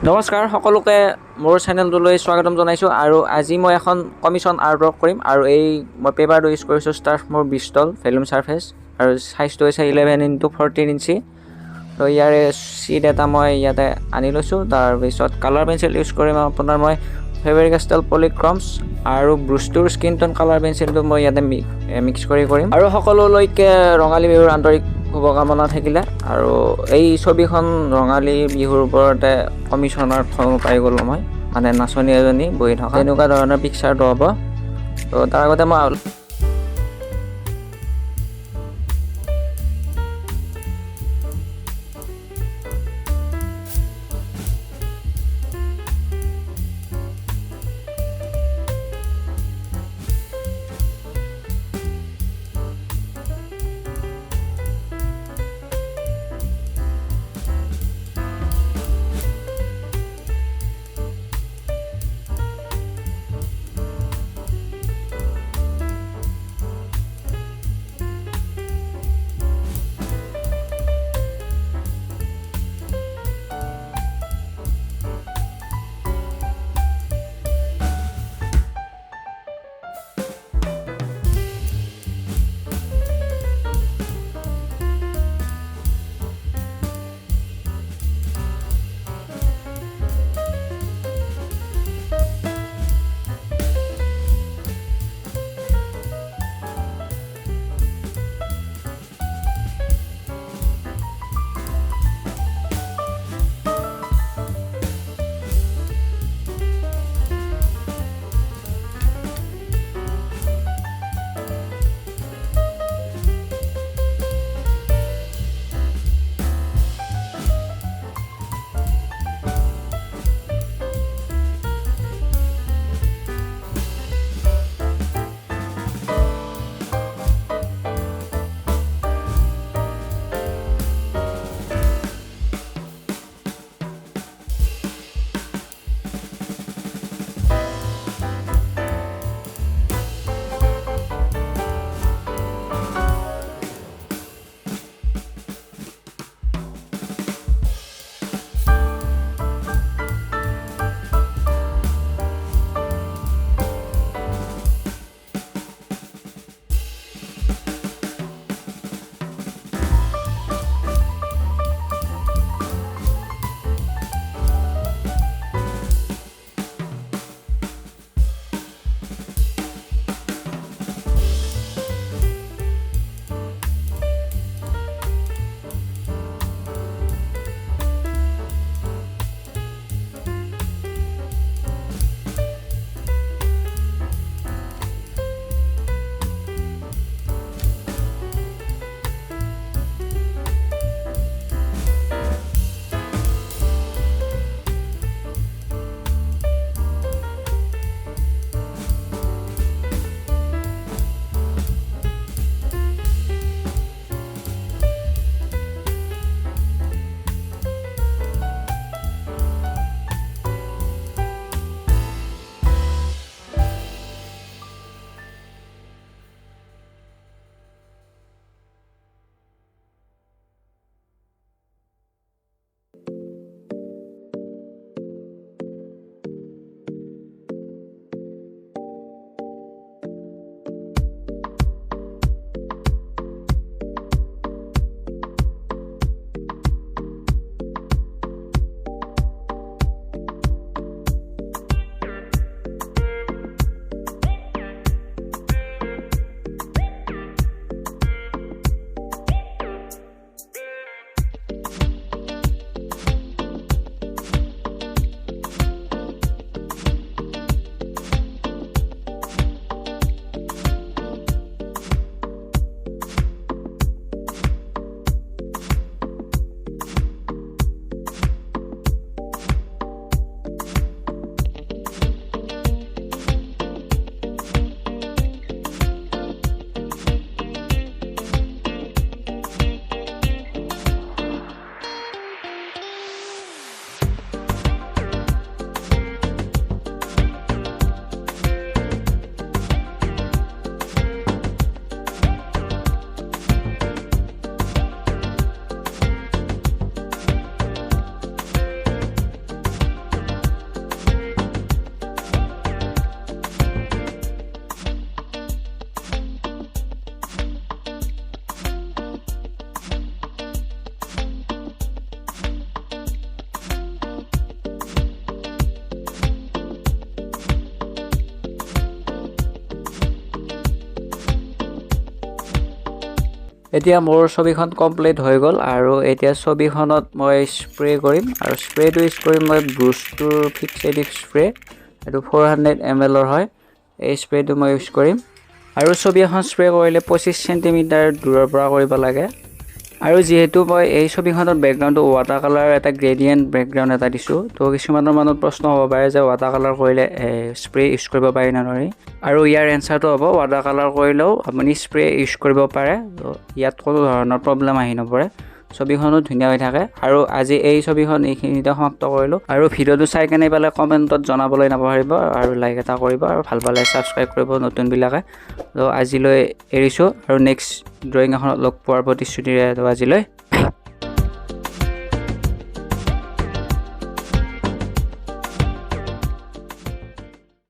নমস্কাৰ সকলোকে মোৰ চেনেলটোলৈ স্বাগতম জনাইছোঁ আৰু আজি মই এখন কমিশ্যন আৰ্ট ৱৰ্ক কৰিম আৰু মই পেপাৰটো ইউজ কৰিছোঁ Strathmore Bristol Vellum সাৰফেচ আৰু সাইজটো হৈছে 11x14 ইঞ্চি। তো ইয়াৰে ছিট এটা মই ইয়াতে আনি লৈছোঁ। তাৰপিছত কালাৰ পেঞ্চিল ইউজ কৰিম আপোনাৰ মই Faber Castell Polychromos আৰু Brustroৰ স্কিন টোন কালাৰ পেঞ্চিলটো মই ইয়াতে মিক্স কৰিম আৰু সকলোলৈকে ৰঙালী বিহুৰ আন্তৰিক শুভকামনা থাকিলে। আৰু এই ছবিখন ৰঙালী বিহুৰ ওপৰতে কমিশ্যনাৰ পাই গ'লোঁ মই, মানে নাচনী এজনী বহি থকা এনেকুৱা ধৰণৰ পিকচাৰটো হ'ব। তো তাৰ আগতে মই এতিয়া মোৰ ছবিখন কমপ্লিট হৈ গ'ল আৰু এতিয়া ছবিখনত মই স্প্ৰে কৰিম আৰু স্প্ৰেটো ইউজ কৰিম মই ব্ৰুষ্টৰ ফিক্স এডিক স্প্ৰে এইটো 400 ml হয় এই স্প্ৰেটো মই ইউজ কৰিম আৰু ছবি এখন স্প্ৰে কৰিলে 25 সেন্টিমিটাৰ দূৰৰ পৰা কৰিব লাগে আৰু যেহেতু মই এই ছবিখনৰ ব্যাকগ্ৰাউণ্ডটো ওয়াটাৰ কালাৰ এটা গ্ৰেডিয়েন্ট ব্যাকগ্ৰাউণ্ড এটা দিছো তো কিছুমানৰ মনত প্ৰশ্ন হ'ব পাৰে যে ওয়াটাৰ কালাৰ কৰিলে স্প্ৰে ইউজ কৰিব পাৰি না নৰি আৰু ইয়াৰ এনসাৰটো হ'ব ওয়াটাৰ কালাৰ কৰিলেও আপুনি স্প্ৰে ইউজ কৰিব পাৰে তো ইয়াত কোনো ধৰণৰ প্ৰবলেম আহি নপৰে ছবিখনো ধুনীয়া হৈ থাকে আৰু আজি এই ছবিখন এইখিনিতে সমাপ্ত কৰিলো আৰু ভিডিওটো চাই কেনে পালে কমেন্টত জনাবলৈ নাপাহৰিব আৰু লাইক এটা কৰিব আৰু ভাল পালে সাবস্ক্ৰাইব কৰিব নতুন বিলাকে তো আজিলৈ এৰিছো আৰু নেক্সট ড্ৰয়িং এখনত লগ পোৱাৰ প্ৰতিশ্ৰুতিৰে আজিলৈ